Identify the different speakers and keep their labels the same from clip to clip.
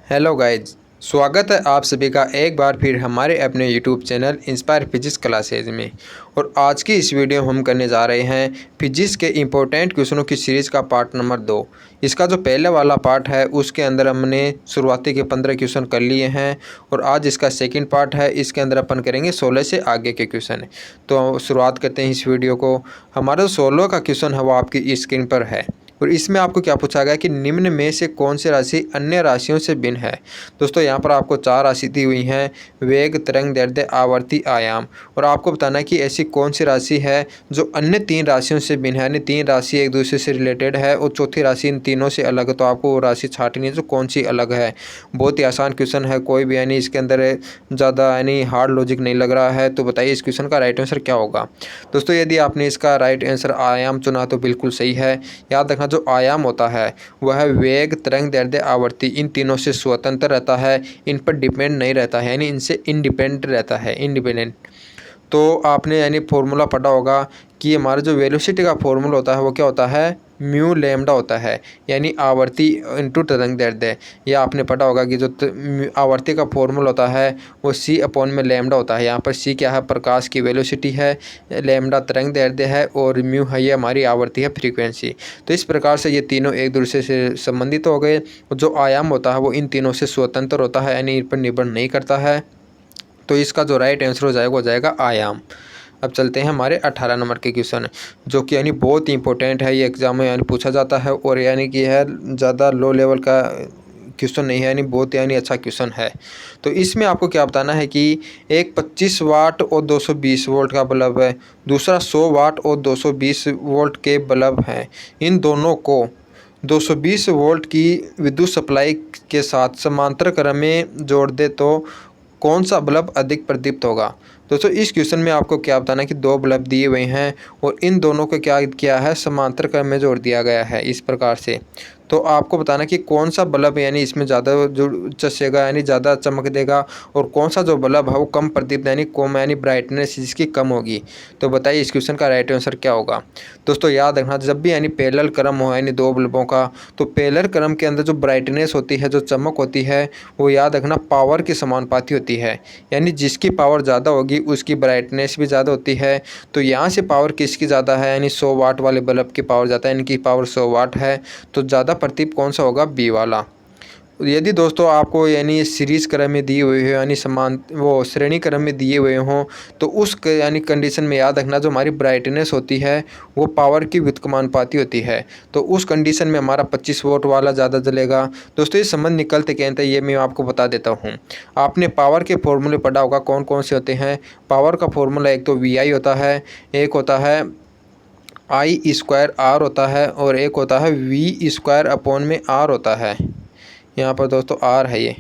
Speaker 1: Hello guys, स्वागत है आप सभी का एक बार फिर हमारे अपने YouTube channel inspire physics classes में। और आज की इस वीडियो में हम करने जा रहे हैं फिजिक्स के इम्पोर्टेंट क्वेश्चनों की सीरीज़ का पार्ट नंबर 2। इसका जो पहले वाला पार्ट है उसके अंदर हमने शुरुआती के 15 क्वेश्चन कर लिए हैं और आज इसका सेकंड पार्ट है, इसके अंदर अपन करेंगे 16 से आगे के क्वेश्चन। तो शुरुआत करते हैं इस वीडियो को। हमारा जो 16 का क्वेश्चन है वो आपकी स्क्रीन पर है और इसमें आपको क्या पूछा गया कि निम्न में से कौन सी राशि अन्य राशियों से भिन्न है। दोस्तों यहाँ पर आपको 4 राशि दी हुई हैं: वेग, तरंग दैर्ध्य, आवर्ती, आयाम। और आपको बताना है कि ऐसी कौन सी राशि है जो अन्य 3 राशियों से भिन्न है, यानी 3 राशि एक दूसरे से रिलेटेड है और चौथी राशि इन तीनों से अलग है। तो आपको वो राशि छांटनी है जो कौन सी अलग है। बहुत ही आसान क्वेश्चन है, कोई भी यानी इसके अंदर ज़्यादा यानी हार्ड लॉजिक नहीं लग रहा है। तो बताइए इस क्वेश्चन का राइट आंसर क्या होगा। दोस्तों यदि आपने इसका राइट आंसर आयाम चुना तो बिल्कुल सही है। याद रखना जो आयाम होता है वह वेग, तरंग दैर्ध्य, आवर्ती इन तीनों से स्वतंत्र रहता है, इन पर डिपेंड नहीं रहता है, यानी इनसे इंडिपेंडेंट रहता है, इंडिपेंडेंट। तो आपने यानी फॉर्मूला पढ़ा होगा कि हमारा जो वेलोसिटी का फॉर्मूला होता है वो क्या होता है, म्यू लैम्डा होता है, यानी आवर्ती इंटू तरंग दैर्ध्य। या आपने पढ़ा होगा कि जो आवर्ती का फॉर्मूला होता है वो सी अपॉन में लैम्डा होता है। यहाँ पर सी क्या है, प्रकाश की वेलोसिटी है, लैम्डा तरंग दैर्ध्य है और म्यू है ये हमारी आवर्ती है, फ्रीक्वेंसी। तो इस प्रकार से ये तीनों एक दूसरे से संबंधित हो गए। जो आयाम होता है वो इन तीनों से स्वतंत्र होता है, यानी इन पर निर्भर नहीं करता है। तो इसका जो राइट आंसर हो जाएगा वो जाएगा आयाम। अब चलते हैं हमारे 18 नंबर के क्वेश्चन, जो कि यानी बहुत ही इंपॉर्टेंट है, ये एग्जाम में यानी पूछा जाता है और यानी कि है ज़्यादा लो लेवल का क्वेश्चन नहीं है, यानी बहुत यानी अच्छा क्वेश्चन है। तो इसमें आपको क्या बताना है कि एक 25 वाट और 220 वोल्ट का बल्ब है, दूसरा 100 वाट और 220 वोल्ट के बल्ब हैं। इन दोनों को 220 वोल्ट की विद्युत सप्लाई के साथ समांतर क्रम में जोड़ दे तो कौन सा बल्ब अधिक प्रदीप्त होगा। दोस्तों इस क्वेश्चन में आपको क्या बताना है कि 2 बल्ब दिए हुए हैं और इन दोनों को क्या किया है, समांतर क्रम में जोड़ दिया गया है इस प्रकार से। तो आपको बताना कि कौन सा बल्ब यानी इसमें ज़्यादा जो चसेगा यानी ज़्यादा चमक देगा और कौन सा जो बल्ब है वो कम प्रदीप्त यानी कम यानी ब्राइटनेस इसकी कम होगी। तो बताइए इस क्वेश्चन का राइट आंसर क्या होगा। दोस्तों याद रखना जब भी यानी पैरेलल क्रम हो यानी 2 बल्बों का, तो पैरेलल क्रम के अंदर जो ब्राइटनेस होती है, जो चमक होती है, वो याद रखना पावर के समानुपाती होती है, यानी जिसकी पावर ज़्यादा होगी उसकी ब्राइटनेस भी ज़्यादा होती है। तो यहाँ से पावर किसकी ज़्यादा है, यानी 100 वाट वाले बल्ब की पावर ज़्यादा है, इनकी पावर 100 वाट है। तो ज़्यादा प्रदीप कौन सा होगा, बी वाला। यदि दोस्तों आपको यानी सीरीज़ क्रम में दिए हुए हो यानी समान वो श्रेणी क्रम में दिए हुए हों, तो उस यानी कंडीशन में याद रखना जो हमारी ब्राइटनेस होती है वो पावर की व्युत्क्रमानुपाती होती है। तो उस कंडीशन में हमारा 25 वोट वाला ज़्यादा जलेगा। दोस्तों ये संबंध निकलते कहते हैं ये मैं आपको बता देता हूँ। आपने पावर के फॉर्मूले पढ़ा होगा, कौन कौन से होते हैं। पावर का फॉर्मूला एक तो VI होता है, एक होता है I² R होता है और एक होता है V² अपॉन में R होता है। यहाँ पर दोस्तों R है ये।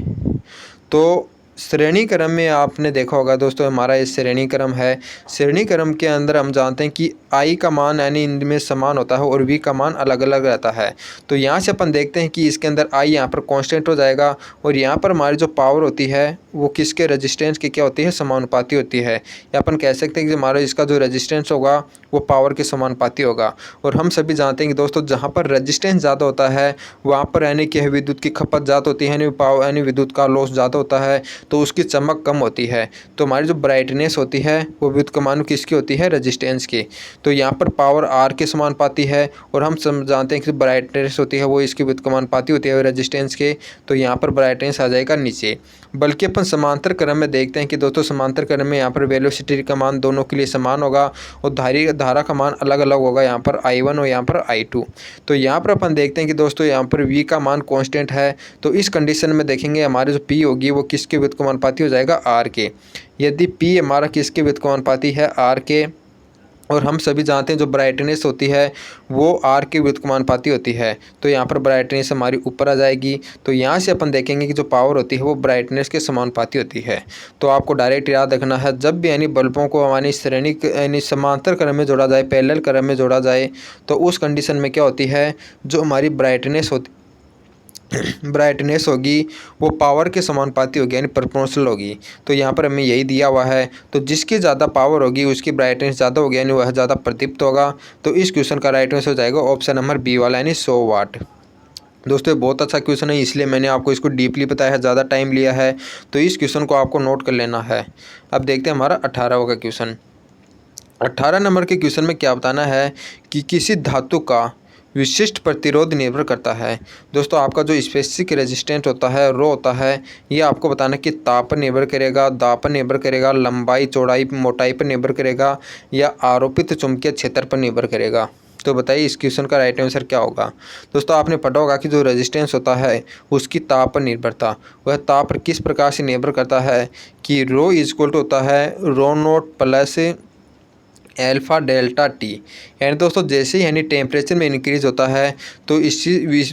Speaker 1: तो श्रेणी क्रम में आपने देखा होगा दोस्तों हमारा ये श्रेणी क्रम है। श्रेणी क्रम के अंदर हम जानते हैं कि I का मान यानी इनमें समान होता है और V का मान अलग अलग रहता है। तो यहाँ से अपन देखते हैं कि इसके अंदर I यहाँ पर कांस्टेंट हो जाएगा और यहाँ पर हमारी जो पावर होती है वो किसके रेजिस्टेंस की क्या होती है, समानुपाती होती है। या अपन कह सकते हैं कि हमारा इसका जो रेजिस्टेंस होगा वो पावर के समानुपाती होगा। और हम सभी जानते हैं कि दोस्तों जहाँ पर रेजिस्टेंस ज़्यादा होता है वहाँ पर यानी कि विद्युत की खपत ज़्यादा होती है, यानी पावर यानी विद्युत का लॉस ज़्यादा होता है, तो उसकी चमक कम होती है। तो हमारी जो ब्राइटनेस होती है वो व्युत्क्रमानु किसकी होती है, रेजिस्टेंस की। तो यहाँ पर पावर R के समानुपाती है और हम जानते हैं कि ब्राइटनेस होती है वो इसकी व्युत्क्रमानुपाती होती है रेजिस्टेंस के। तो यहाँ पर ब्राइटनेस आ जाएगा नीचे। बल्कि अपन समांतर क्रम में देखते हैं कि दोस्तों समांतर क्रम में यहाँ पर वेलोसिटी का मान दोनों के लिए समान होगा और धारा का मान अलग अलग होगा, यहाँ पर I1 और यहाँ पर I2। तो यहाँ पर अपन देखते हैं कि दोस्तों यहाँ पर V का मान कांस्टेंट है। तो इस कंडीशन में देखेंगे हमारे जो P होगी वो किसके व्युत्क्रमानुपाती हो जाएगा, R के। यदि P हमारा किसके व्युत्क्रमानुपाती है, R के, और हम सभी जानते हैं जो ब्राइटनेस होती है वो R के व्युत्क्रमानुपाती होती है। तो यहाँ पर ब्राइटनेस हमारी ऊपर आ जाएगी। तो यहाँ से अपन देखेंगे कि जो पावर होती है वो ब्राइटनेस के समानुपाती होती है। तो आपको डायरेक्ट याद रखना है जब भी यानी बल्बों को हमारी श्रेणी यानी समांतर क्रम में जोड़ा जाए, पैरेलल क्रम में जोड़ा जाए, तो उस कंडीशन में क्या होती है, जो हमारी ब्राइटनेस होगी वो पावर के समानुपाती होगी, यानी प्रोपोर्शनल होगी। तो यहाँ पर हमें यही दिया हुआ है। तो जिसकी ज़्यादा पावर होगी उसकी ब्राइटनेस ज़्यादा होगी, यानी वह ज़्यादा प्रदीप्त होगा। तो इस क्वेश्चन का राइट आंसर हो जाएगा ऑप्शन नंबर बी वाला, यानी 100 वाट। दोस्तों ये बहुत अच्छा क्वेश्चन है, इसलिए मैंने आपको इसको डीपली बताया है, ज़्यादा टाइम लिया है, तो इस क्वेश्चन को आपको नोट कर लेना है। अब देखते हैं हमारा 18वां का क्वेश्चन। 18 नंबर के क्वेश्चन में क्या बताना है कि किसी धातु का विशिष्ट प्रतिरोध निर्भर करता है। दोस्तों आपका जो स्पेसिफिक रेजिस्टेंट होता है, रो होता है, ये आपको बताना कि ताप पर निर्भर करेगा, दाब पर निर्भर करेगा, लंबाई चौड़ाई मोटाई पर निर्भर करेगा या आरोपित चुंबकीय क्षेत्र पर निर्भर करेगा। तो बताइए इस क्वेश्चन का राइट आंसर क्या होगा। दोस्तों आपने पढ़ा होगा कि जो रेजिस्टेंस होता है उसकी ताप पर निर्भरता, वह ताप पर किस प्रकार से निर्भर करता है कि रो इज इक्वल टू होता है rho naught plus alpha delta T. यानी दोस्तों जैसे ही यानी टेम्परेचर में इंक्रीज़ होता है तो इस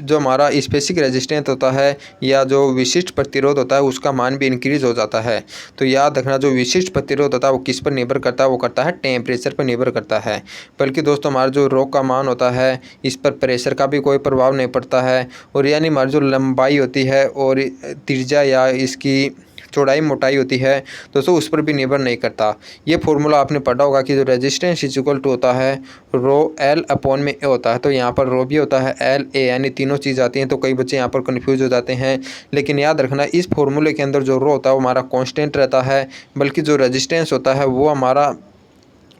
Speaker 1: जो हमारा स्पेसिफिक रेजिस्टेंस होता है या जो विशिष्ट प्रतिरोध होता है उसका मान भी इंक्रीज़ हो जाता है। तो याद रखना जो विशिष्ट प्रतिरोध होता है वो किस पर निर्भर करता है, वो करता है टेम्परेचर पर निर्भर करता है। बल्कि दोस्तों हमारा जो रो का मान होता है इस पर प्रेशर का भी कोई प्रभाव नहीं पड़ता है, और यानी हमारी जो लंबाई होती है और त्रिज्या या इसकी चौड़ाई मोटाई होती है दोस्तों उस पर भी निर्भर नहीं करता। ये फॉर्मूला आपने पढ़ा होगा कि जो रेजिस्टेंस इज इक्वल टू होता है रो एल अपॉन में ए होता है। तो यहाँ पर रो भी होता है एल ए, यानी तीनों चीज़ आती हैं, तो कई बच्चे यहाँ पर कन्फ्यूज हो जाते हैं। लेकिन याद रखना इस फॉर्मूले के अंदर जो रो होता है वो हमारा कांस्टेंट रहता है, बल्कि जो रेजिस्टेंस होता है वो हमारा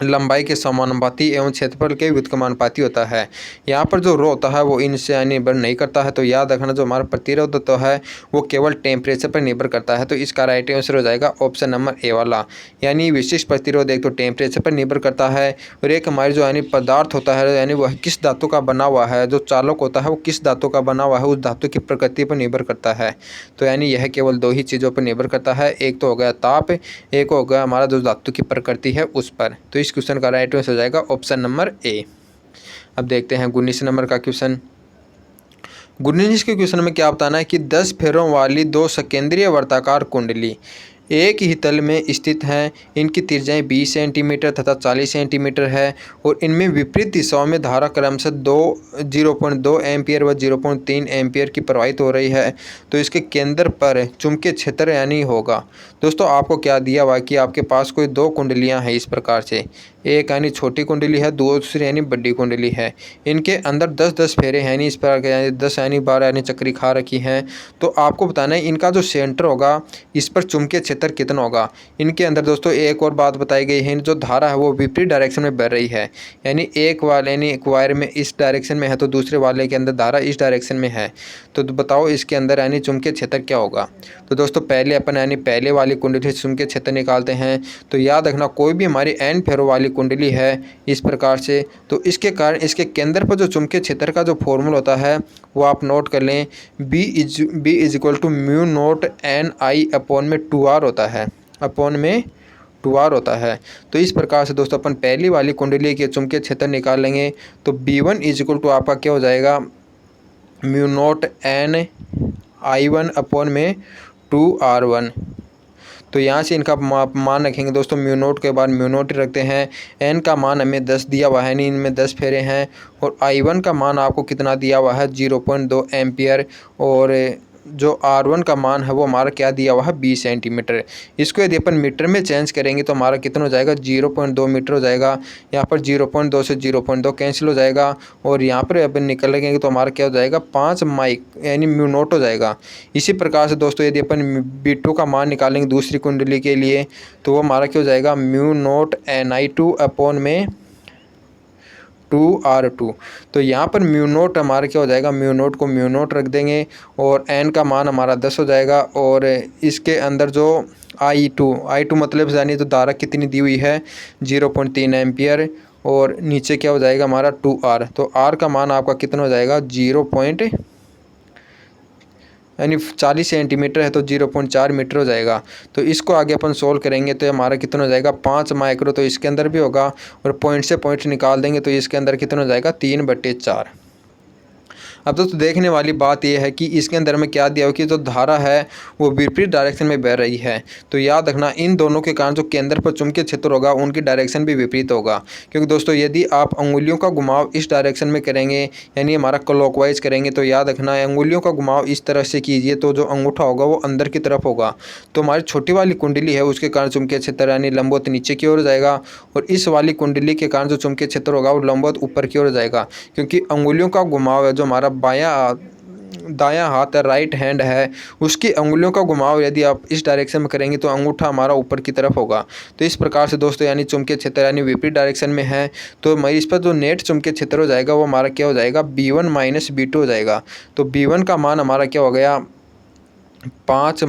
Speaker 1: लंबाई के समानुपाती एवं क्षेत्रफल के व्युत्क्रमानुपाती होता है। यहाँ पर जो रो होता है वो इनसे निर्भर नहीं करता है। तो याद रखना जो हमारा प्रतिरोध होता है वो केवल टेम्परेचर पर निर्भर करता है। तो इसका राइट आंसर हो जाएगा ऑप्शन नंबर ए वाला, यानी विशिष्ट प्रतिरोध एक तो टेम्परेचर पर निर्भर करता है और एक हमारी जो यानी पदार्थ होता है यानी वह किस धातु का बना हुआ है, जो चालक होता है वो किस धातु का बना हुआ है उस धातु की प्रकृति पर निर्भर करता है। तो यानी यह केवल दो ही चीज़ों पर निर्भर करता है, एक तो हो गया ताप, एक हो गया हमारा जो धातु की प्रकृति है उस पर। तो इस क्वेश्चन का राइट आंसर हो जाएगा ऑप्शन नंबर ए। अब देखते हैं 19 नंबर का क्वेश्चन। 19 के क्वेश्चन में क्या बताना है कि 10 फेरों वाली दो सकेंद्रीय वर्ताकार कुंडली एक ही तल में स्थित हैं। इनकी त्रिज्याएं 20 सेंटीमीटर तथा 40 सेंटीमीटर है और इनमें विपरीत दिशाओं में धारा क्रमशः 0.2 एम्पियर व 0.3 एम्पियर की प्रवाहित हो रही है। तो इसके केंद्र पर चुंबकीय क्षेत्र यानी होगा। दोस्तों आपको क्या दिया हुआ है कि आपके पास कोई दो कुंडलियां हैं इस प्रकार से, एक यानी छोटी कुंडली है, दूसरी यानी बड़ी कुंडली है। इनके अंदर 10-10 फेरे हैं, यानी इस प्रकार के यानी 10 यानी 12 यानी चक्री खा रखी हैं। तो आपको बताना है इनका जो सेंटर होगा इस पर चुंबकीय क्षेत्र कितना होगा। इनके अंदर दोस्तों एक और बात बताई गई है, जो धारा है वो विपरीत डायरेक्शन में बह रही है, यानी एक वाले यानी एक वायर में इस डायरेक्शन में है तो दूसरे वाले के अंदर धारा इस डायरेक्शन में है। तो बताओ इसके अंदर यानी चुंबकीय क्षेत्र क्या होगा। तो दोस्तों पहले अपन यानी पहले वाली कुंडली से चुंबकीय क्षेत्र निकालते हैं। तो याद रखना कोई भी हमारी एन फेरों वाली कुंडली है इस प्रकार से, तो इसके कारण इसके केंद्र पर जो चुंबकीय क्षेत्र का जो फॉर्मूला होता है वो आप नोट कर लें, B is equal to mu naught N I upon में 2r होता है, अपॉन में 2r होता है। तो इस प्रकार से दोस्तों अपन पहली वाली कुंडली के चुंबकीय क्षेत्र निकाल लेंगे। तो B1 इज इक्वल टू आपका क्या हो जाएगा, mu naught N I1 upon में 2r1। तो यहाँ से इनका मान रखेंगे दोस्तों, म्यू नोट के बाद म्यू नोट रखते हैं। एन का मान हमें 10 दिया हुआ है, इनमें 10 फेरे हैं, और I1 का मान आपको कितना दिया हुआ है 0.2 एम्पियर, और जो R1 का मान है वो हमारा क्या दिया हुआ है 20 सेंटीमीटर। इसको यदि अपन मीटर में चेंज करेंगे तो हमारा कितना हो जाएगा 0.2 मीटर हो जाएगा। यहाँ पर 0.2 से 0.2 कैंसिल हो जाएगा, और यहाँ पर अपन निकल लेंगे तो हमारा क्या हो जाएगा 5 माइक यानी म्यू नोट हो जाएगा। इसी प्रकार से दोस्तों यदि अपन B2 का मान निकालेंगे दूसरी कुंडली के लिए तो वो हमारा क्या हो जाएगा म्यू नोट NI2 अपॉन में 2r2। तो यहाँ पर म्यू नोट हमारा क्या हो जाएगा, म्यू नोट को म्यू नोट रख देंगे और n का मान हमारा 10 हो जाएगा, और इसके अंदर जो I2 मतलब यानी तो धारा कितनी दी हुई है 0.3 एम्पियर, और नीचे क्या हो जाएगा हमारा 2r। तो r का मान आपका कितना हो जाएगा 0 यानी 40 सेंटीमीटर है तो 0.4 मीटर हो जाएगा। तो इसको आगे अपन सोल्व करेंगे तो हमारा कितना हो जाएगा 5 माइक्रो, तो इसके अंदर भी होगा, और पॉइंट से पॉइंट निकाल देंगे तो इसके अंदर कितना हो जाएगा 3/4। अब दोस्तों देखने वाली बात यह है कि इसके अंदर में क्या दिया हो कि जो धारा है वो विपरीत डायरेक्शन में बह रही है। तो याद रखना इन दोनों के कारण जो केंद्र पर चुंबकीय क्षेत्र होगा उनकी डायरेक्शन भी विपरीत होगा, क्योंकि दोस्तों यदि आप अंगुलियों का घुमाव इस डायरेक्शन में करेंगे यानी हमारा क्लॉकवाइज करेंगे, तो याद रखना अंगुलियों का घुमाव इस तरह से कीजिए तो जो अंगूठा होगा वो अंदर की तरफ होगा। तो हमारी छोटी वाली कुंडली है उसके कारण चुंबकीय क्षेत्र यानी लंबवत नीचे की ओर जाएगा, और इस वाली कुंडली के कारण जो चुंबकीय क्षेत्र होगा वो लंबवत ऊपर की ओर जाएगा, क्योंकि अंगुलियों का घुमाव है जो हमारा बायां दायां हाथ राइट हैंड है उसकी अंगुलियों का घुमाव यदि आप इस डायरेक्शन में करेंगे तो अंगूठा हमारा ऊपर की तरफ होगा। तो इस प्रकार से दोस्तों यानी चुंबकीय क्षेत्र यानी विपरीत डायरेक्शन में है तो इस पर जो नेट चुंबकीय क्षेत्र हो जाएगा वो हमारा क्या हो जाएगा, B1 - B2 हो जाएगा। तो B1 का मान हमारा क्या हो गया, 5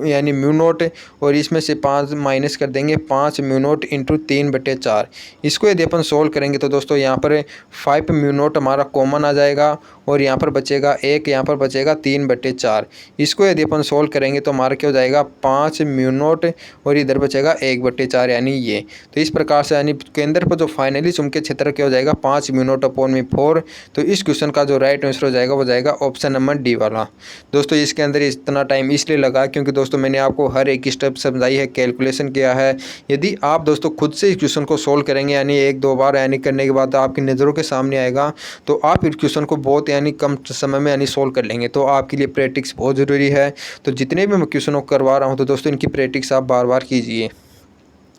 Speaker 1: यानी म्यू नोट, और इसमें से 5 माइनस कर देंगे, 5 म्यू नोट इंटू 3/4। इसको यदि अपन सोल्व करेंगे तो दोस्तों यहाँ पर 5 म्यू नोट हमारा कॉमन आ जाएगा और यहाँ पर बचेगा 1, यहाँ पर बचेगा 3/4। इसको यदि अपन सोल्व करेंगे तो हमारा क्या हो जाएगा, 5 म्यू नोट और इधर बचेगा 1/4 यानी ये। तो इस प्रकार से यानी केंद्र पर जो फाइनली चुंबकीय क्षेत्र क्या हो जाएगा, 5 म्यू नोट अपॉन में 4। तो इस क्वेश्चन का जो राइट आंसर हो जाएगा वो जाएगा ऑप्शन नंबर डी वाला। दोस्तों इसके अंदर इतना टाइम इसलिए लगा क्योंकि दोस्तों मैंने आपको हर एक स्टेप समझाई है, कैलकुलेशन किया है। यदि आप दोस्तों खुद से इस क्वेश्चन को सोल्व करेंगे यानी 1-2 बार यानी करने के बाद आपकी नज़रों के सामने आएगा तो आप इस क्वेश्चन को बहुत यानी कम समय में यानी सोल्व कर लेंगे। तो आपके लिए प्रैक्टिस बहुत ज़रूरी है। तो जितने भी मैं क्वेश्चन करवा रहा हूँ तो दोस्तों इनकी प्रैक्टिस आप बार बार कीजिए।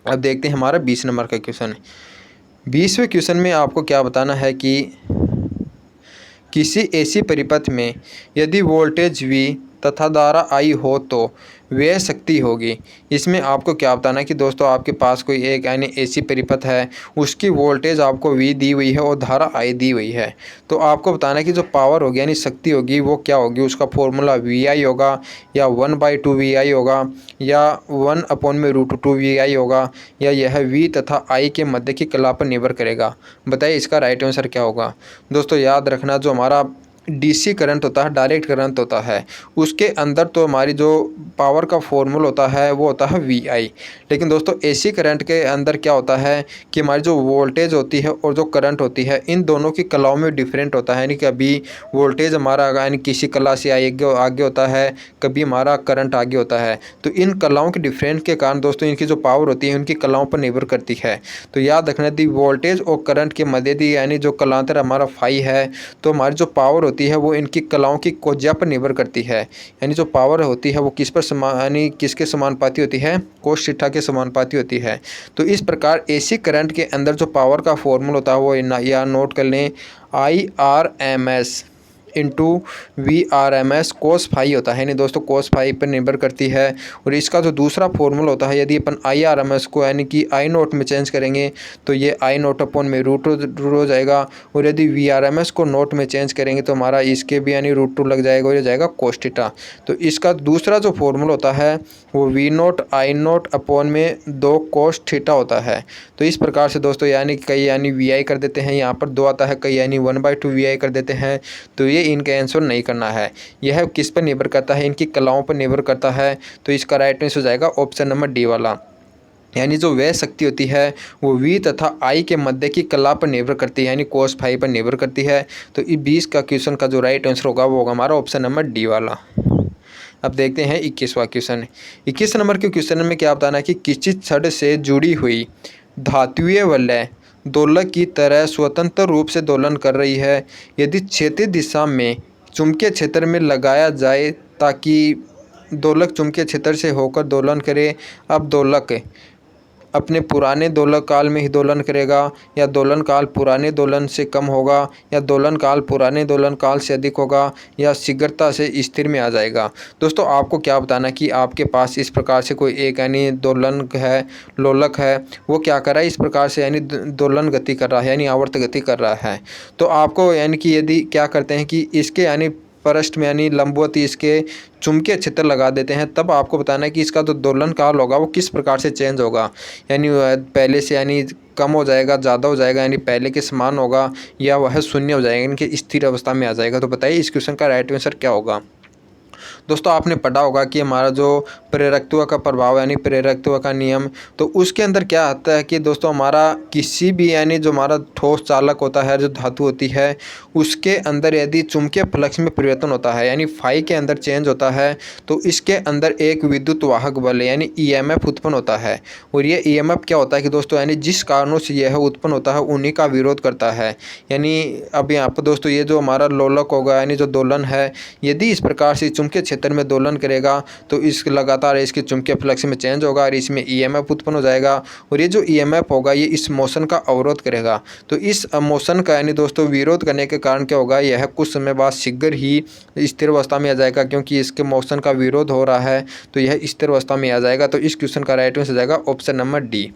Speaker 1: अब देखते हैं हमारा 20 नंबर का क्वेश्चन। 20वें क्वेश्चन में आपको क्या बताना है कि किसी ऐसी परिपथ में यदि वोल्टेज V तथा धारा I हो तो वह शक्ति होगी। इसमें आपको क्या बताना है कि दोस्तों आपके पास कोई एक यानी ऐसी परिपथ है, उसकी वोल्टेज आपको V दी हुई है और धारा I दी हुई है। तो आपको बताना है कि जो पावर होगी यानी शक्ति होगी वो क्या होगी, उसका फॉर्मूला VI होगा या 1/2 VI होगा या 1/√2 VI होगा या यह V तथा I के मध्य की कला पर निर्भर करेगा। बताइए इसका राइट आंसर क्या होगा। दोस्तों याद रखना जो हमारा डीसी करंट होता है, डायरेक्ट करंट होता है, उसके अंदर तो हमारी जो पावर का फॉर्मूला होता है वो होता है VI। लेकिन दोस्तों एसी करंट के अंदर क्या होता है कि हमारी जो वोल्टेज होती है और जो करंट होती है इन दोनों की कलाओं में डिफरेंट होता है। यानी कि अभी वोल्टेज हमारा यानी किसी कला से आगे होता है, कभी हमारा करंट आगे होता है। तो इन कलाओं के डिफरेंस के कारण दोस्तों इनकी जो पावर होती है उनकी कलाओं पर निर्भर करती है। तो याद रखना दी वोल्टेज और करंट के मध्य दी यानी जो कलांतर हमारा फाई है तो हमारी जो पावर होती है वो इनकी कलाओं की कोज्या पर निर्भर करती है। यानी जो पावर होती है वो किस पर यानी किसके समानुपाती होती है, कोस थीटा के समानुपाती होती है। तो इस प्रकार एसी करंट के अंदर जो पावर का फॉर्मूला होता है वो या नोट कर लें, IRMS into VRMS cos phi होता है। यानी दोस्तों कोस फाई पर निर्भर करती है। और इसका जो दूसरा फॉर्मूला होता है यदि अपन IRMS को यानी कि I नोट में चेंज करेंगे तो ये I नोट अपॉन में √2 हो जाएगा। और यदि VRMS को नोट में चेंज करेंगे तो हमारा इसके भी यानी √2 लग जाएगा और ये जाएगा कोस थीटा। तो इसका दूसरा जो फॉर्मूला होता है वो V note I naught upon में 2 कोस थीटा होता है। तो इस प्रकार से दोस्तों यानी कई यानी VI कर देते हैं, यहाँ पर 2 आता है, कई यानी 1/2 VI कर देते हैं। तो ये इनका आंसर नहीं करना है। यह किस पर निर्भर करता है, इनकी कलाओं पर निर्भर करता है। तो इसका राइट आंसर हो जाएगा ऑप्शन नंबर डी वाला। यानी जो वह शक्ति होती है वो V तथा I के मध्य की कला पर निर्भर करती है यानी कोस फाई पर निर्भर करती है। तो इस 20 का क्वेश्चन का जो राइट आंसर होगा वो होगा हमारा ऑप्शन नंबर डी वाला। अब देखते हैं 21वां क्वेश्चन। 21 नंबर के क्वेश्चन में क्या बताना है कि किसी छड़ से जुड़ी हुई धातुीय वलय दोलक की तरह स्वतंत्र रूप से दोलन कर रही है। यदि क्षैतिज दिशा में चुंबकीय क्षेत्र में लगाया जाए ताकि दोलक चुंबकीय क्षेत्र से होकर दोलन करे। अब दोलक अपने पुराने दोलक काल में ही दोलन करेगा या दोलन काल पुराने दोलन से कम होगा या दोलन काल पुराने दोलन काल से अधिक होगा या शीघ्रता से स्थिर में आ जाएगा। दोस्तों आपको क्या बताना कि आपके पास इस प्रकार से कोई एक यानी दोलन है, लोलक है, वो क्या कर रहा है इस प्रकार से यानी दोलन गति कर रहा है यानी आवर्त गति कर रहा है। तो आपको यानी कि यदि क्या करते हैं कि इसके यानी पृष्ठ में यानी लंबवत इसके चुंबकीय क्षेत्र लगा देते हैं, तब आपको बताना है कि इसका जो दोलन काल होगा वो किस प्रकार से चेंज होगा। यानी पहले से यानी कम हो जाएगा, ज़्यादा हो जाएगा, यानी पहले के समान होगा या वह शून्य हो जाएगा, यानी कि स्थिर अवस्था में आ जाएगा। तो बताइए इस क्वेश्चन का राइट आंसर क्या होगा। दोस्तों आपने पढ़ा होगा कि हमारा जो प्रेरकत्व का प्रभाव यानी प्रेरकत्व का नियम, तो उसके अंदर क्या आता है कि दोस्तों हमारा किसी भी यानी जो हमारा ठोस चालक होता है, जो धातु होती है, उसके अंदर यदि चुंबकीय फ्लक्स में परिवर्तन होता है यानी फाई के अंदर चेंज होता है तो इसके अंदर एक विद्युत वाहक बल यानी EMF उत्पन्न होता है। और ये EMF क्या होता है कि दोस्तों यानी जिस कारणों से यह उत्पन्न होता है उन्हीं का विरोध करता है। यानी अब यहाँ पर दोस्तों ये जो हमारा लोलक होगा यानी जो दोलन है, यदि इस प्रकार से चुंबकीय चुंबकीय क्षेत्र में दोलन करेगा तो इस लगातार इसके चुंबकीय फ्लक्स में चेंज होगा और इसमें ईएमएफ उत्पन्न हो जाएगा और ये जो ईएमएफ होगा ये इस मोशन का अवरोध करेगा। तो इस मोशन का यानी दोस्तों विरोध करने के कारण क्या होगा, यह कुछ समय बाद शीघ्र ही स्थिर अवस्था में आ जाएगा, क्योंकि इसके मोशन का विरोध हो रहा है तो यह स्थिर अवस्था में आ जाएगा। तो इस क्वेश्चन का राइट आंसर हो जाएगा ऑप्शन नंबर डी।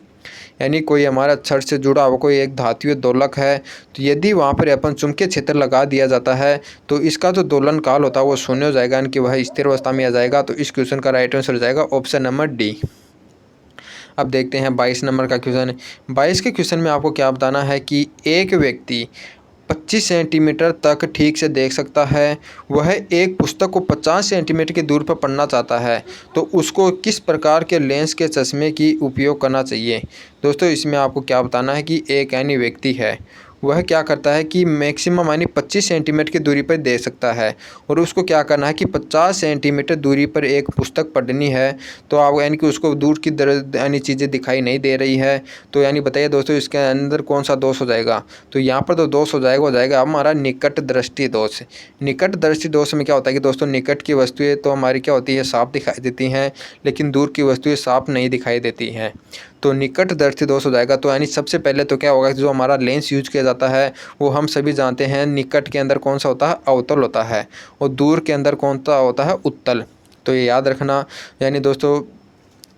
Speaker 1: यानी कोई हमारा छड़ से जुड़ा हुआ कोई एक धातुय दोलक है, तो यदि वहाँ पर अपन चुंबकीय क्षेत्र लगा दिया जाता है तो इसका जो दोलन काल होता है वो शून्य हो जाएगा, यानी कि वह स्थिर अवस्था में आ जाएगा। तो इस क्वेश्चन का राइट आंसर हो जाएगा ऑप्शन नंबर डी। अब देखते हैं 22 नंबर का क्वेश्चन। 22 के क्वेश्चन में आपको क्या बताना है कि एक व्यक्ति 25 सेंटीमीटर तक ठीक से देख सकता है, वह एक पुस्तक को 50 सेंटीमीटर की दूर पर पढ़ना चाहता है, तो उसको किस प्रकार के लेंस के चश्मे की उपयोग करना चाहिए। दोस्तों इसमें आपको क्या बताना है कि एक यानी व्यक्ति है, वह क्या करता है कि मैक्सिमम यानी 25 सेंटीमीटर की दूरी पर देख सकता है और उसको क्या करना है कि 50 सेंटीमीटर दूरी पर एक पुस्तक पढ़नी है। तो आप यानी कि उसको दूर की यानी चीज़ें दिखाई नहीं दे रही है, तो यानी बताइए दोस्तों इसके अंदर कौन सा दोष हो जाएगा। तो यहाँ पर तो दोष हो जाएगा हमारा निकट दृष्टि दोष। निकट दृष्टि दोष में क्या होता है कि दोस्तों निकट की वस्तुएं तो हमारी क्या होती है, साफ दिखाई देती हैं, लेकिन दूर की वस्तुएं साफ नहीं दिखाई देती हैं, तो निकट दृष्टि दोष हो जाएगा। तो यानी सबसे पहले तो क्या होगा कि जो हमारा लेंस यूज किया जाता है वो हम सभी जानते हैं, निकट के अंदर कौन सा होता है, अवतल होता है, और दूर के अंदर कौन सा होता है, उत्तल। तो ये याद रखना। यानी दोस्तों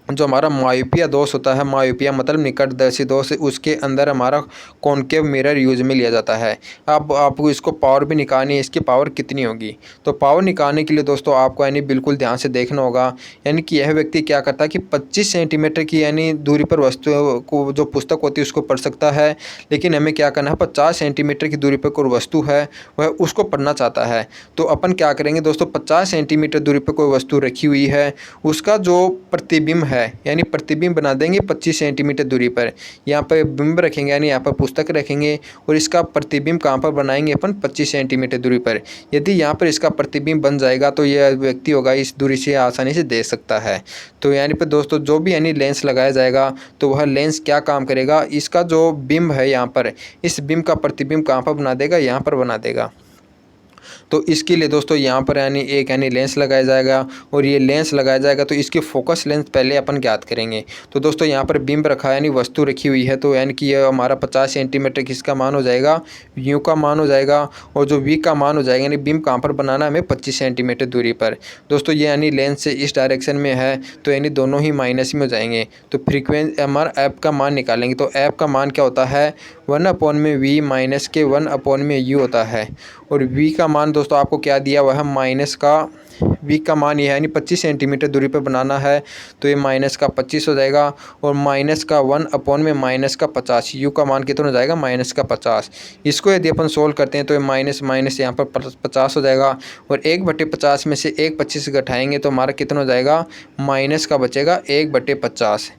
Speaker 1: जो हमारा मायोपिया दोष होता है, मायोपिया मतलब निकटदर्शी दोष, उसके अंदर हमारा कॉनकेव मिरर यूज में लिया जाता है। अब आपको इसको पावर भी निकालनी है, इसकी पावर कितनी होगी। तो पावर निकालने के लिए दोस्तों आपको यानी बिल्कुल ध्यान से देखना होगा, यानी कि यह व्यक्ति क्या करता है कि 25 सेंटीमीटर की यानी दूरी पर वस्तु को जो पुस्तक होती है उसको पढ़ सकता है, लेकिन हमें क्या करना है 50 सेंटीमीटर की दूरी पर कोई वस्तु है वह उसको पढ़ना चाहता है। तो अपन क्या करेंगे दोस्तों, 50 सेंटीमीटर दूरी पर कोई वस्तु रखी हुई है, उसका जो प्रतिबिंब है यानी प्रतिबिंब बना देंगे 25 सेंटीमीटर दूरी पर, यहाँ पर बिंब रखेंगे यानी यहाँ पर पुस्तक रखेंगे और इसका प्रतिबिंब कहाँ पर बनाएंगे अपन, 25 सेंटीमीटर दूरी पर। यदि यहाँ पर इसका प्रतिबिंब बन जाएगा तो यह व्यक्ति होगा इस दूरी से आसानी से देख सकता है। तो यानी पर दोस्तों जो भी यानी लेंस लगाया जाएगा तो वह लेंस क्या काम करेगा, इसका जो बिंब है यहाँ पर, इस बिंब का प्रतिबिंब कहाँ पर बना देगा, यहाँ पर बना देगा। तो इसके लिए दोस्तों यहाँ पर यानी एक यानी लेंस लगाया जाएगा और ये लेंस लगाया जाएगा तो इसकी फोकस लेंस पहले अपन ज्ञात करेंगे। तो दोस्तों यहाँ पर बिंब रखा है यानी वस्तु रखी हुई है, तो यानी कि ये हमारा 50 सेंटीमीटर किसका मान हो जाएगा, यू का मान हो जाएगा, और जो वी का मान हो जाएगा यानी बिंब कहाँ पर बनाना है हमें 25 सेंटीमीटर दूरी पर। दोस्तों ये यानी लेंस से इस डायरेक्शन में है तो यानी दोनों ही माइनस में हो जाएंगे। तो फ्रीक्वेंसी हमारा ऐप का मान निकालेंगे, तो ऐप का मान क्या होता है, 1/v माइनस के 1/u होता है, और v का मान दोस्तों आपको क्या दिया हुआ है, माइनस का v का मान ये है यानी 25 सेंटीमीटर दूरी पर बनाना है तो ये माइनस का 25 हो जाएगा, और माइनस का 1 में माइनस का 50, u का मान कितना हो जाएगा, माइनस का 50। इसको यदि अपन सोल्व करते हैं तो ये माइनस माइनस यहाँ पर 50 हो जाएगा, और 1/50 में से 1/25 घटाएंगे तो हमारा कितना हो जाएगा, माइनस का बचेगा 1/50,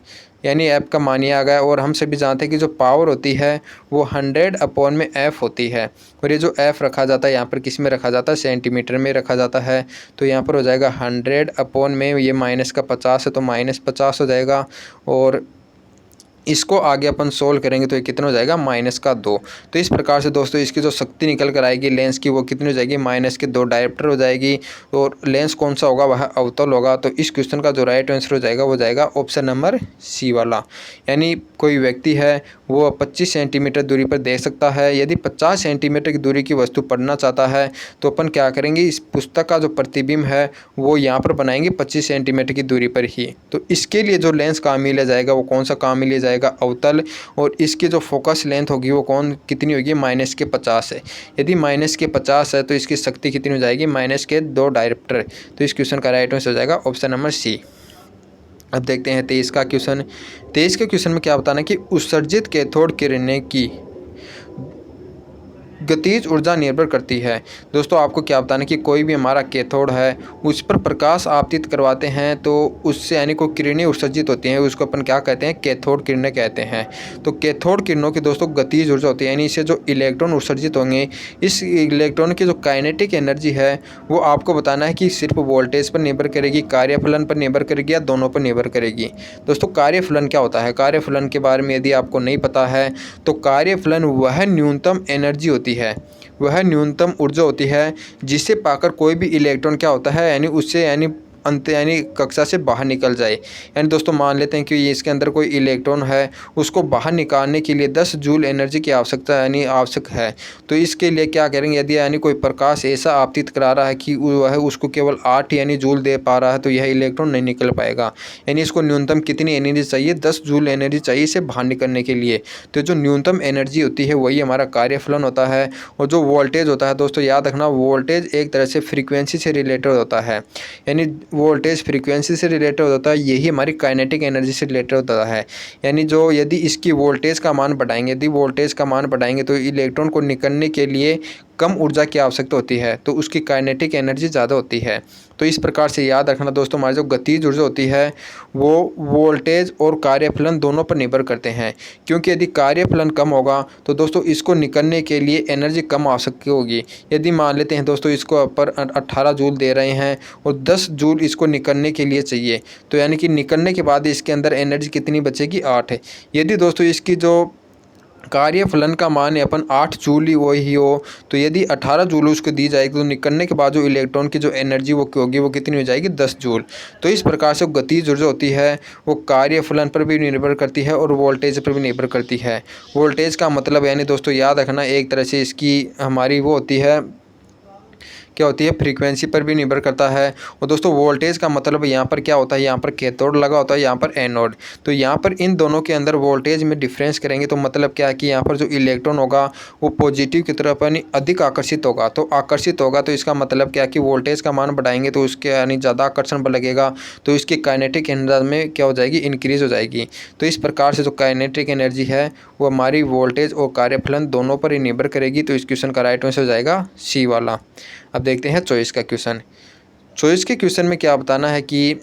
Speaker 1: यानी ऐप का मान ये आ गया। और हम सभी जानते हैं कि जो पावर होती है वो 100/f होती है, और ये जो f रखा जाता है यहाँ पर किस में रखा जाता है, सेंटीमीटर में रखा जाता है। तो यहाँ पर हो जाएगा 100 में ये माइनस का 50 है तो -50 हो जाएगा, और इसको आगे अपन सोल्व करेंगे तो ये कितना हो जाएगा, -2। तो इस प्रकार से दोस्तों इसकी जो शक्ति निकल कर आएगी लेंस की वो कितनी हो जाएगी, -2 डायोप्टर हो जाएगी, और लेंस कौन सा होगा, वह अवतल होगा। तो इस क्वेश्चन का जो राइट आंसर हो जाएगा वो जाएगा ऑप्शन नंबर सी वाला। यानी कोई व्यक्ति है वो 25 सेंटीमीटर दूरी पर देख सकता है, यदि 50 सेंटीमीटर की दूरी की वस्तु पढ़ना चाहता है तो अपन क्या करेंगे, इस पुस्तक का जो प्रतिबिंब है वो यहाँ पर बनाएंगे 25 सेंटीमीटर की दूरी पर ही। तो इसके लिए जो लेंस काम में लिया जाएगा वो कौन सा काम में लिया जाएगा, अवतल, और इसकी जो फोकस लेंथ होगी वो कितनी होगी, -50 है। यदि -50 है तो इसकी शक्ति कितनी हो जाएगी, -2 डायोप्टर। तो इस क्वेश्चन का राइट आंसर हो जाएगा ऑप्शन नंबर सी। अब देखते हैं 23 का क्वेश्चन। 23 के क्वेश्चन में क्या बताना है कि उत्सर्जित कैथोड किरणें की गतिज ऊर्जा निर्भर करती है। दोस्तों आपको क्या बताना है कि कोई भी हमारा कैथोड है उस पर प्रकाश आपतित करवाते हैं तो उससे यानी कोई किरणें उत्सर्जित होती हैं, उसको अपन क्या कहते हैं, कैथोड किरणें कहते हैं। तो कैथोड किरणों की दोस्तों गतिज ऊर्जा होती है, यानी इससे जो इलेक्ट्रॉन उत्सर्जित होंगे, इस इलेक्ट्रॉन की जो काइनेटिक एनर्जी है वो आपको बताना है कि सिर्फ वोल्टेज पर निर्भर करेगी, कार्यफलन पर निर्भर करेगी, या दोनों पर निर्भर करेगी। दोस्तों कार्यफलन क्या होता है, कार्यफलन के बारे में यदि आपको नहीं पता है तो कार्यफलन वह न्यूनतम एनर्जी होती होती है वह न्यूनतम ऊर्जा होती है जिसे पाकर कोई भी इलेक्ट्रॉन क्या होता है यानी उससे यानी अंत यानी कक्षा से बाहर निकल जाए। यानी दोस्तों मान लेते हैं कि इसके अंदर कोई इलेक्ट्रॉन है, उसको बाहर निकालने के लिए 10 जूल एनर्जी की आवश्यकता यानी आवश्यक है। तो इसके लिए क्या करेंगे, यदि यानी कोई प्रकाश ऐसा आपतित करा रहा है कि वह उसको केवल 8 यानी जूल दे पा रहा है, तो यह इलेक्ट्रॉन नहीं निकल पाएगा। यानी इसको न्यूनतम कितनी एनर्जी चाहिए, 10 जूल एनर्जी चाहिए इसे बाहर निकलने के लिए। तो जो न्यूनतम एनर्जी होती है वही हमारा कार्यफलन होता है। और जो वोल्टेज होता है दोस्तों याद रखना, वोल्टेज एक तरह से फ्रीक्वेंसी से रिलेटेड होता है। यानी वोल्टेज फ्रीक्वेंसी से रिलेटेड होता है, यही हमारी काइनेटिक एनर्जी से रिलेटेड होता है। यानी जो यदि इसकी वोल्टेज का मान बढ़ाएंगे, यदि वोल्टेज का मान बढ़ाएंगे तो इलेक्ट्रॉन को निकलने के लिए कम ऊर्जा की आवश्यकता होती है, तो उसकी काइनेटिक एनर्जी ज़्यादा होती है। तो इस प्रकार से याद रखना दोस्तों, हमारी जो गतिज ऊर्जा होती है वो वोल्टेज और कार्यफलन दोनों पर निर्भर करते हैं। क्योंकि यदि कार्यफलन कम होगा तो दोस्तों इसको निकलने के लिए एनर्जी कम आवश्यक होगी। यदि मान लेते हैं दोस्तों इसको पर 18 जूल दे रहे हैं और 10 जूल इसको निकलने के लिए चाहिए, तो यानी कि निकलने के बाद इसके अंदर एनर्जी कितनी बचेगी, 8 है। यदि दोस्तों इसकी जो कार्यफलन का मान है अपन 8 जूल ही वही हो, तो यदि 18 जूल उसको दी जाएगी तो निकलने के बाद जो इलेक्ट्रॉन की जो एनर्जी वो होगी वो कितनी हो जाएगी, 10 जूल। तो इस प्रकार से गतिज ऊर्जा होती है वो कार्यफलन पर भी निर्भर करती है और वोल्टेज पर भी निर्भर करती है। वोल्टेज का मतलब यानी दोस्तों याद रखना एक तरह से इसकी हमारी वो होती है, क्या होती है, फ्रीक्वेंसी पर भी निर्भर करता है। और दोस्तों वोल्टेज का मतलब यहाँ पर क्या होता है, यहाँ पर कैथोड लगा होता है, यहाँ पर एनोड। तो यहाँ पर इन दोनों के अंदर वोल्टेज में डिफरेंस करेंगे तो मतलब क्या है कि यहाँ पर जो इलेक्ट्रॉन होगा वो पॉजिटिव की तरफ यानी अधिक आकर्षित होगा। तो आकर्षित होगा तो इसका मतलब क्या है कि वोल्टेज का मान बढ़ाएंगे तो उसके यानी ज़्यादा आकर्षण बल लगेगा, तो इसकी काइनेटिक एनर्जी में क्या हो जाएगी, इंक्रीज हो जाएगी। तो इस प्रकार से जो काइनेटिक एनर्जी है वो हमारी वोल्टेज और कार्यफलन दोनों पर ही निर्भर करेगी। तो इस क्वेश्चन का राइट आंसर हो जाएगा सी वाला। अब देखते हैं चॉइस का क्वेश्चन। चॉइस के क्वेश्चन में क्या बताना है कि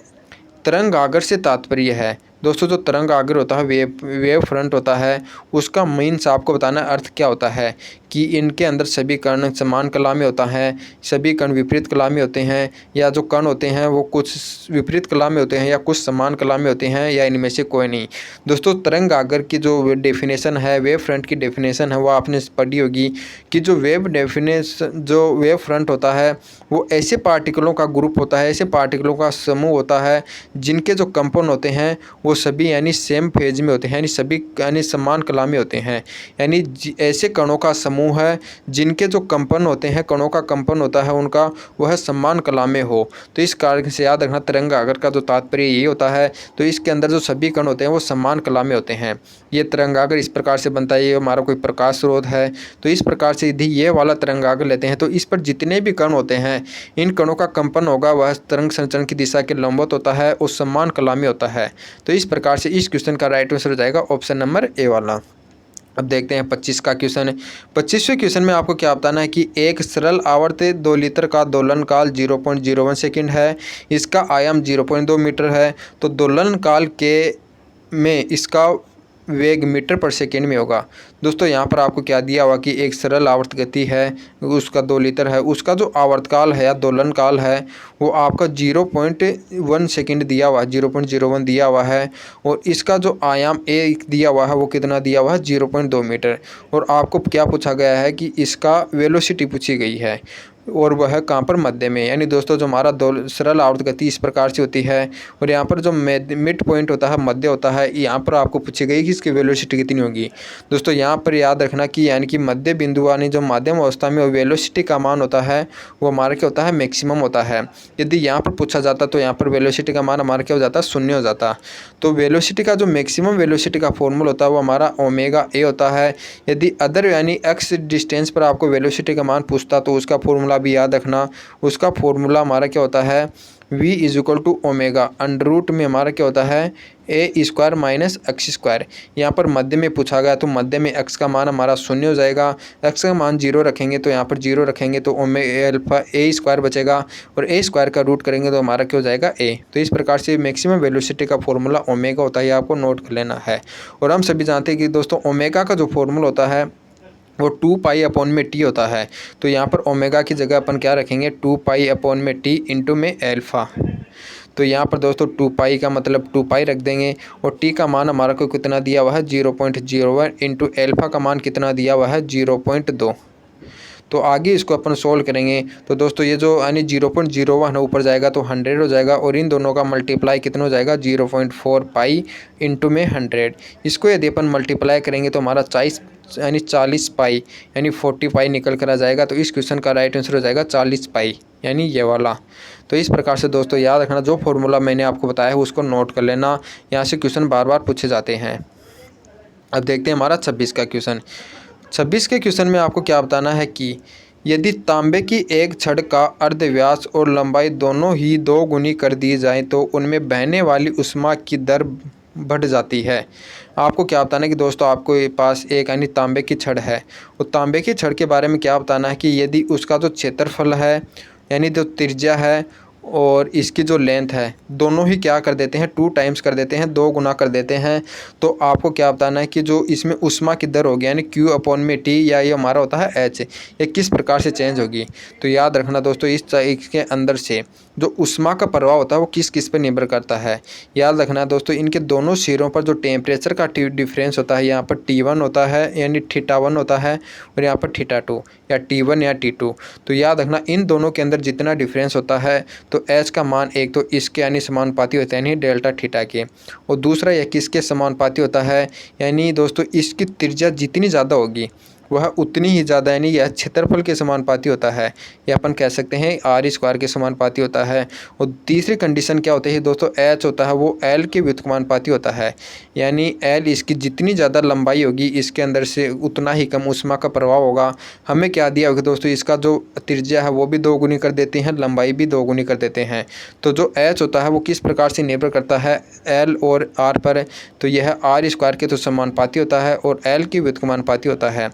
Speaker 1: तरंगागर से तात्पर्य है। दोस्तों जो तरंगागर होता है वेव फ्रंट होता है, उसका मीन्स आपको बताना है अर्थ क्या होता है कि इनके अंदर सभी कण समान कला में होता है, सभी कण विपरीत कला में होते हैं, या जो कण होते हैं वो कुछ विपरीत कला में होते हैं या कुछ समान कला में होते हैं, या इनमें से कोई नहीं। दोस्तों तरंगागर की जो डेफिनेशन है, वेव फ्रंट की डेफिनेशन है, वो आपने पढ़ी होगी कि जो वेव फ्रंट होता है वो ऐसे पार्टिकलों का ग्रुप होता है, ऐसे पार्टिकलों का समूह होता है जिनके जो कंपन होते हैं वो सभी यानी सेम फेज में होते हैं, यानी सभी यानी समान कला में होते हैं। यानी ऐसे कणों का समूह है जिनके जो कंपन होते हैं, कणों का कंपन होता है उनका वह समान कला में हो। तो इस कारण से याद रखना तरंगागर का जो तात्पर्य ये होता है, तो इसके अंदर जो सभी कण होते हैं वो समान कला में होते हैं। ये तरंगागर इस प्रकार से बनता है, ये हमारा कोई प्रकाश स्रोत है, तो इस प्रकार से यदि ये वाला तरंगागर लेते हैं तो इस पर जितने भी कण होते हैं इन कणों का कंपन होगा वह तरंग संचरण की दिशा के लंबवत होता है और समान कला में होता है। तो इस प्रकार से इस क्वेश्चन का राइट आंसर हो जाएगा ऑप्शन नंबर ए वाला। अब देखते हैं 25 का क्वेश्चन। 25वें क्वेश्चन में आपको क्या बताना है कि एक सरल आवर्त 2 लीटर का दोलन काल 0.01 सेकंड है, इसका आयाम 0.2 मीटर है। तो दोलन काल के में इसका वेग मीटर पर सेकेंड में होगा। दोस्तों यहाँ पर आपको क्या दिया हुआ कि एक सरल आवर्त गति है, उसका 2 लीटर है, उसका जो आवर्तकाल है या दोलन काल है वो आपका 0.1 सेकेंड दिया हुआ है, 0.01 दिया हुआ है। और इसका जो आयाम ए दिया हुआ है वो कितना दिया हुआ है, 0.2 मीटर। और आपको क्या पूछा गया है कि इसका वेलोसिटी पूछी गई है और वह कहाँ पर, मध्य में। यानी दोस्तों जो हमारा सरल आवर्त गति इस प्रकार से होती है और यहाँ पर जो मिड पॉइंट होता है, मध्य होता है, यहाँ पर आपको पूछी गई कि इसकी वेलोसिटी कितनी होगी। दोस्तों यहाँ पर याद रखना कि यानी कि मध्य बिंदु यानी जो माध्यम अवस्था में वेलोसिटी का मान होता है वो हमारा क्या होता है, मैक्सिमम होता है। यदि यहाँ पर पूछा जाता तो यहाँ पर वेलोसिटी का मान हमारा क्या हो जाता, 0 हो जाता। तो वेलोसिटी का जो मैक्सिमम वेलोसिटी का फॉर्मूला होता है वो हमारा ओमेगा ए होता है। यदि अदर यानी एक्स डिस्टेंस पर आपको वेलोसिटी का मान पूछता तो उसका फॉर्मूला भी याद रखना, उसका फॉर्मूला हमारा क्या होता है, v is to omega under root में हमारा क्या होता है, a square minus x square. यहाँ पर मध्य में पूछा गया तो मध्य में x का मान हमारा 0 हो जाएगा, x का मान 0 रखेंगे तो यहाँ पर 0 रखेंगे तो अल्फा ए स्क्वायर बचेगा और ए स्क्वायर का रूट करेंगे तो हमारा क्या हो जाएगा, ए। तो इस प्रकार से मैक्सिमम वेलोसिटी का फॉर्मूला ओमेगा होता है, आपको नोट कर लेना है। और हम सभी जानते हैं कि दोस्तों ओमेगा का जो फॉर्मूला होता है वो 2 पाई अपॉन में टी होता है। तो यहाँ पर ओमेगा की जगह अपन क्या रखेंगे, 2 पाई अपॉन में टी इंटू में एल्फ़ा। तो यहाँ पर दोस्तों 2 पाई का मतलब 2 पाई रख देंगे और टी का मान हमारा को कितना दिया हुआ है, 0.01 इंटू एल्फ़ा का मान कितना दिया हुआ है, 0.2। तो आगे इसको अपन सोल्व करेंगे तो दोस्तों ये जो यानी 0.01 है ऊपर जाएगा तो 100 हो जाएगा और इन दोनों का मल्टीप्लाई कितना हो जाएगा 0.4 पाई इंटू में 100। इसको यदि अपन मल्टीप्लाई करेंगे तो हमारा 40 पाई यानी 40 पाई निकल कर आ जाएगा। तो इस क्वेश्चन का राइट आंसर हो जाएगा 40 पाई यानी ये वाला। तो इस प्रकार से दोस्तों याद रखना, जो फॉर्मूला मैंने आपको बताया है उसको नोट कर लेना, यहाँ से क्वेश्चन बार बार पूछे जाते हैं। अब देखते हैं हमारा 26 का क्वेश्चन। 26 के क्वेश्चन में आपको क्या बताना है कि यदि तांबे की एक छड़ का अर्धव्यास और लंबाई दोनों ही 2 गुनी कर दी जाए तो उनमें बहने वाली ऊष्मा की दर बढ़ जाती है। आपको क्या बताना है कि दोस्तों आपको पास एक यानी तांबे की छड़ है, और तांबे की छड़ के बारे में क्या बताना है कि यदि उसका जो क्षेत्रफल है यानी जो त्रिज्या है और इसकी जो लेंथ है दोनों ही क्या कर देते हैं 2 टाइम्स कर देते हैं, 2 गुना कर देते हैं। तो आपको क्या बताना है कि जो इसमें ऊष्मा की दर होगी यानी Q अपॉन में T या ये हमारा होता है H, ये किस प्रकार से चेंज होगी। तो याद रखना दोस्तों इसके अंदर से जो ऊष्मा का प्रभाव होता है वो किस किस पर निर्भर करता है। याद रखना दोस्तों इनके दोनों सिरों पर जो टेम्परेचर का डिफरेंस होता है, यहाँ पर T1 होता है यानी θ1 होता है और यहाँ पर θ2 या T1 या T2। तो याद रखना इन दोनों के अंदर जितना डिफरेंस होता है तो H का मान एक तो इसके यानी समानुपाती होता है यानी डेल्टा थीटा के, और दूसरा यह किसके समानुपाती होता है यानी दोस्तों इसकी त्रिज्या जितनी ज़्यादा होगी वह उतनी ही ज़्यादा यानी यह क्षेत्रफल के समानुपाती होता है, या अपन कह सकते हैं r² के समानुपाती होता है। और तीसरी कंडीशन क्या होती है दोस्तों, h होता है वो l के व्युत्क्रमानुपाती होता है, यानी l इसकी जितनी ज़्यादा लंबाई होगी इसके अंदर से उतना ही कम ऊष्मा का प्रभाव होगा। हमें क्या दिया होगा दोस्तों, इसका जो त्रिज्या है वो भी 2 गुनी कर देते हैं, लंबाई भी 2 गुनी कर देते हैं। तो जो h होता है वो किस प्रकार से निर्भर करता है l और r पर, तो यह r² के तो समानुपाती होता है और l की व्युत्क्रमानुपाती होता है।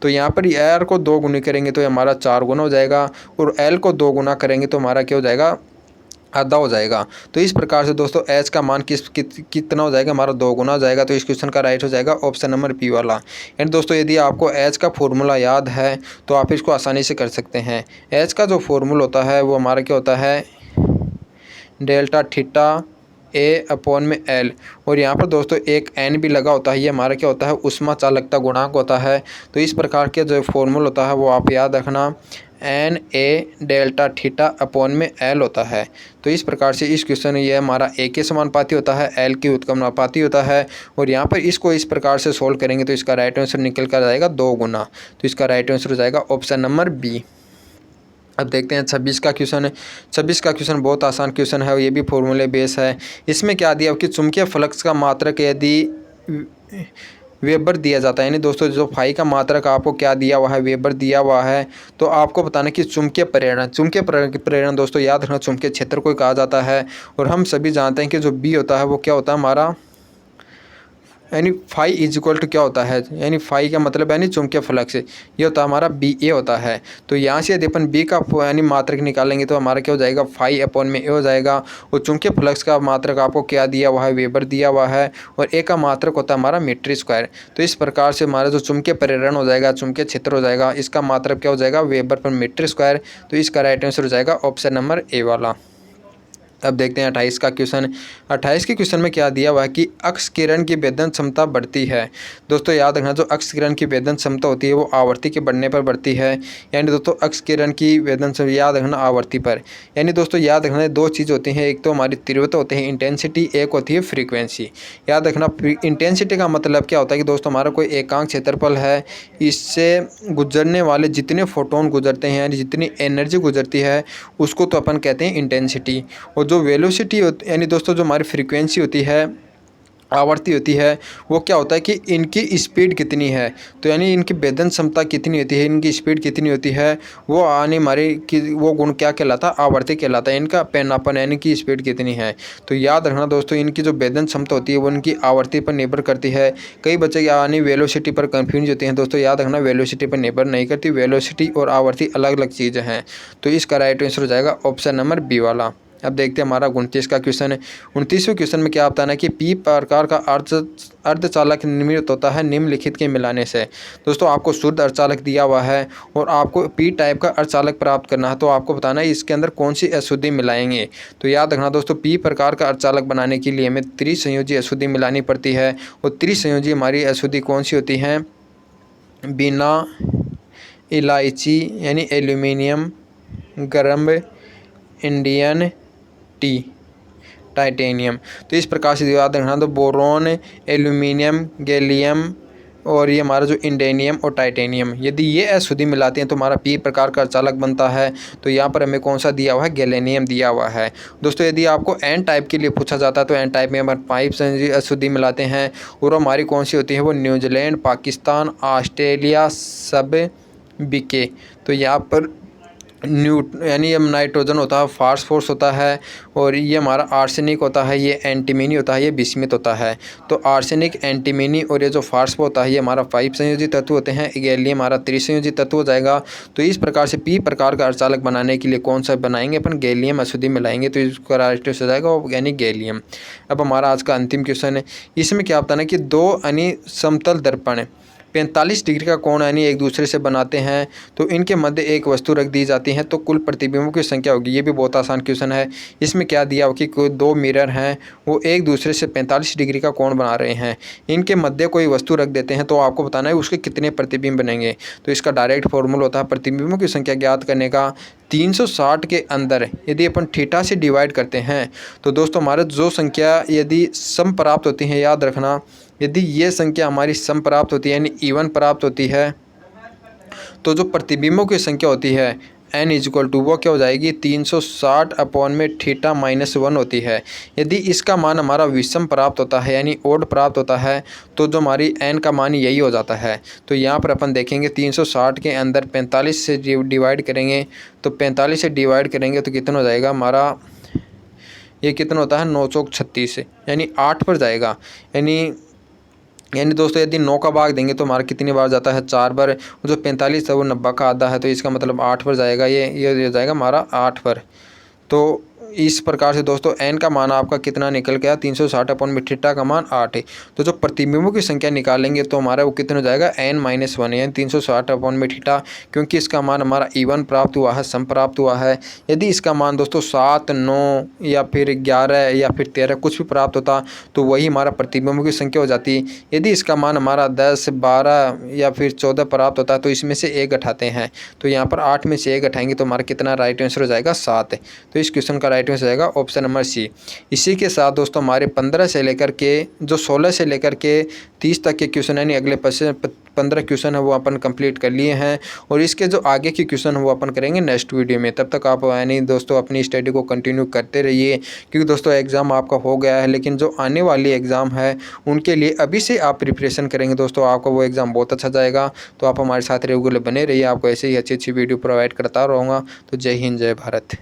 Speaker 1: तो यहाँ पर r को 2 गुनी करेंगे तो हमारा 4 गुना हो जाएगा और l को 2 गुना करेंगे तो हमारा क्या हो जाएगा, आधा हो जाएगा। तो इस प्रकार से दोस्तों h का मान कितना हो जाएगा, हमारा 2 गुना हो जाएगा। तो इस क्वेश्चन का राइट हो जाएगा ऑप्शन नंबर बी वाला। एंड दोस्तों यदि आपको h का फॉर्मूला याद है तो आप इसको आसानी से कर सकते हैं। h का जो फॉर्मूला होता है वो हमारा क्या होता है, डेल्टा थीटा ए अपॉन में एल, और यहाँ पर दोस्तों एक एन भी लगा होता है, ये हमारा क्या होता है ऊष्मा चालकता गुणांक होता है। तो इस प्रकार के जो फॉर्मूला होता है वो आप याद रखना, N A delta theta upon में एल होता है। तो इस प्रकार से इस क्वेश्चन में ये हमारा ए के समानुपाती होता है, एल की व्युत्क्रमानुपाती होता है, और यहाँ पर इसको इस प्रकार से सोल्व करेंगे तो इसका राइट आंसर निकल कर जाएगा 2 गुना। तो इसका राइट आंसर हो जाएगा ऑप्शन नंबर बी। अब देखते हैं 26 का क्वेश्चन। 26 का क्वेश्चन बहुत आसान क्वेश्चन है, ये भी फॉर्मूले बेस है। इसमें क्या दिया कि चुंबकीय फ्लक्स का मात्रक यदि वेबर दिया जाता है, यानी दोस्तों जो फाई का मात्रक आपको क्या दिया हुआ है, वेबर दिया हुआ है, तो आपको बताना कि चुंबकीय प्रेरण दोस्तों याद रखना चुंबकीय क्षेत्र को कहा जाता है। और हम सभी जानते हैं कि जो बी होता है वो क्या होता है हमारा, यानी फाई इज इक्वल टू क्या होता है, यानी फाई का मतलब यानी चुंबकीय फ्लक्स, ये होता है हमारा बी ए होता है। तो यहाँ से यदि अपन बी का यानी मात्रक निकालेंगे तो हमारा क्या हो जाएगा, फाई अपॉन में ए हो जाएगा। और चुंबकीय फ्लक्स का मात्रक आपको क्या दिया हुआ है, वेबर दिया हुआ है, और ए का मात्रक होता है हमारा मीटर स्क्वायर। तो इस प्रकार से हमारा जो चुंबकीय प्रेरण हो जाएगा, चुंबकीय क्षेत्र हो जाएगा, इसका मात्रक क्या हो जाएगा, वेबर पर मीटर स्क्वायर। तो इसका राइट आंसर हो जाएगा ऑप्शन नंबर ए वाला। अब देखते हैं 28 का क्वेश्चन। 28 के क्वेश्चन में क्या दिया हुआ है कि अक्ष किरण की वेदन क्षमता बढ़ती है। दोस्तों याद रखना जो अक्ष किरण की वेदन क्षमता होती है वो आवर्ती के बढ़ने पर बढ़ती है, यानी दोस्तों अक्ष किरण की वेदन क्षमता याद रखना आवर्ती पर। यानी दोस्तों याद रखना 2 चीज़ होती हैं, एक तो हमारी तीव्रता होती है इंटेंसिटी, एक होती है फ्रीक्वेंसी। याद रखना इंटेंसिटी का मतलब क्या होता है कि दोस्तों हमारा कोई एकांक क्षेत्रफल है, इससे गुजरने वाले जितने फोटोन गुजरते हैं यानी जितनी एनर्जी गुजरती है उसको तो अपन कहते हैं इंटेंसिटी। और जो वेलोसिटी होती यानी दोस्तों जो हमारी फ्रीक्वेंसी होती है, आवर्ती होती है, वो क्या होता है कि इनकी स्पीड कितनी है, तो यानी इनकी वेदन क्षमता कितनी होती है, इनकी स्पीड कितनी होती है, वो आने हमारे कि वो गुण क्या कहलाता है, आवर्ती कहलाता है। इनका पैनापन यानी कि स्पीड कितनी है। तो याद रखना दोस्तों इनकी जो वेदन क्षमता होती है वो इनकी आवर्ती पर निर्भर करती है। कई बच्चे यानी वेलोसिटी पर कन्फ्यूज होते हैं, दोस्तों याद रखना वेलोसिटी पर निर्भर नहीं करती, वेलोसिटी और आवर्ती अलग अलग चीज़ें हैं। तो इसका राइट आंसर हो जाएगा ऑप्शन नंबर बी वाला। अब देखते हैं हमारा 29 का क्वेश्चन है। 29वें क्वेश्चन में क्या बताना है कि पी प्रकार का अर्धचालक निर्मित होता है निम्नलिखित के मिलाने से। दोस्तों आपको शुद्ध अर्धचालक दिया हुआ है और आपको पी टाइप का अर्धचालक प्राप्त करना है, तो आपको बताना है इसके अंदर कौन सी अशुद्धि मिलाएंगे। तो याद रखना दोस्तों पी प्रकार का अर्धचालक बनाने के लिए हमें त्रिसंयोजी अशुद्धि मिलानी पड़ती है, और त्रिसंयोजी हमारी अशुद्धि कौन सी होती हैं, बिना इलायची यानी एल्यूमिनियम, गर्म, इंडियन टी, टाइटेनियम। तो इस प्रकार से याद रखना, तो बोरॉन, एल्यूमिनियम, गैलियम और ये हमारा जो इंडेनियम और टाइटेनियम, यदि ये अशुद्धि मिलाते हैं तो हमारा पी प्रकार का अर्धचालक बनता है। तो यहाँ पर हमें कौन सा दिया हुआ है, गैलेनियम दिया हुआ है। दोस्तों यदि आपको एन टाइप के लिए पूछा जाता है तो एन टाइप में हमारे 5 अशुद्धि मिलाते हैं, और हमारी कौन सी होती है, वो न्यूजीलैंड, पाकिस्तान, ऑस्ट्रेलिया, सब बीके। तो यहाँ पर यानी ये नाइट्रोजन होता है, फास्फोरस होता है, और ये हमारा आर्सेनिक होता है, ये एंटीमनी होता है, ये बिस्मिथ होता है। तो आर्सेनिक, एंटीमनी और ये जो फास्फो होता है ये हमारा 5 संयोजित तत्व होते हैं। गैलियम हमारा 3 संयोजित तत्व हो जाएगा। तो इस प्रकार से पी प्रकार का अर्धचालक बनाने के लिए कौन सा बनाएंगे, अपन गैलियम अशुद्धि मिलाएंगे, तो इसका राइट हो जाएगा यानी गैलियम। अब हमारा आज का अंतिम क्वेश्चन है, इसमें क्या होता है ना कि दो यानी समतल दर्पण 45 डिग्री का कोण यानी एक दूसरे से बनाते हैं, तो इनके मध्य एक वस्तु रख दी जाती है, तो कुल प्रतिबिंबों की संख्या होगी। ये भी बहुत आसान क्वेश्चन है। इसमें क्या दिया हो कि कोई दो मिरर हैं, वो एक दूसरे से 45 डिग्री का कोण बना रहे हैं, इनके मध्य कोई वस्तु रख देते हैं, तो आपको बताना है उसके कितने प्रतिबिंब बनेंगे। तो इसका डायरेक्ट फॉर्मूला होता है प्रतिबिंबों की संख्या ज्ञात करने का, 360 के अंदर यदि अपन थीटा से डिवाइड करते हैं तो दोस्तों हमारा जो संख्या यदि सम प्राप्त होती है, याद रखना यदि ये संख्या हमारी सम प्राप्त होती है यानी इवन प्राप्त होती है, तो जो प्रतिबिंबों की संख्या होती है n इक्वल टू वो क्या हो जाएगी, 360 अपॉन में थीटा -1 होती है। यदि इसका मान हमारा विषम प्राप्त होता है यानी ओड प्राप्त होता है, तो जो हमारी n का मान यही हो जाता है। तो यहाँ पर अपन देखेंगे 360 के अंदर 45 से डिवाइड करेंगे, तो 45 से डिवाइड करेंगे तो कितना हो जाएगा हमारा, ये कितना होता है 9 चौक 36 यानी 8 पर जाएगा। यानी दोस्तों यदि 9 का भाग देंगे तो हमारा कितनी बार जाता है, 4 बार। जो 45 है वो 90 का आधा है, तो इसका मतलब 8 पर जाएगा, ये हो जाएगा हमारा 8 पर। तो इस प्रकार से दोस्तों n का मान आपका कितना निकल गया, 360 अपॉन में थीटा का मान 8 है। तो जो प्रतिबिंबों की संख्या निकालेंगे तो हमारा वो कितना हो जाएगा, n-1 यानी 360 अपॉन में थीटा, क्योंकि इसका मान हमारा इवन प्राप्त हुआ है, सम प्राप्त हुआ है। यदि इसका मान दोस्तों 7, 9 या फिर 11 या फिर 13 कुछ भी प्राप्त होता तो वही हमारा प्रतिबिंबों की संख्या हो जाती। यदि इसका मान हमारा 10, 12 या फिर 14 प्राप्त होता है तो इसमें से 1 घटाते हैं, तो यहाँ पर 8 में से 1 घटाएंगे तो हमारा कितना राइट आंसर हो जाएगा, 7। तो इस क्वेश्चन का राइट आंसर जाएगा ऑप्शन नंबर सी। इसी के साथ दोस्तों हमारे 15 से लेकर के जो 16 से लेकर के 30 तक के क्वेश्चन यानी अगले 15 क्वेश्चन है वो अपन कंप्लीट कर लिए हैं, और इसके जो आगे के क्वेश्चन है वो अपन करेंगे नेक्स्ट वीडियो में। तब तक आप यानी दोस्तों अपनी स्टडी को कंटिन्यू करते रहिए, क्योंकि दोस्तों एग्ज़ाम आपका हो गया है, लेकिन जो आने वाली एग्ज़ाम है उनके लिए अभी से आप प्रिपरेशन करेंगे दोस्तों, आपको वो एग्ज़ाम बहुत अच्छा जाएगा। तो आप हमारे साथ रेगुलर बने रहिए, आपको ऐसे ही अच्छी अच्छी वीडियो प्रोवाइड करता रहूँगा। तो जय हिंद, जय भारत।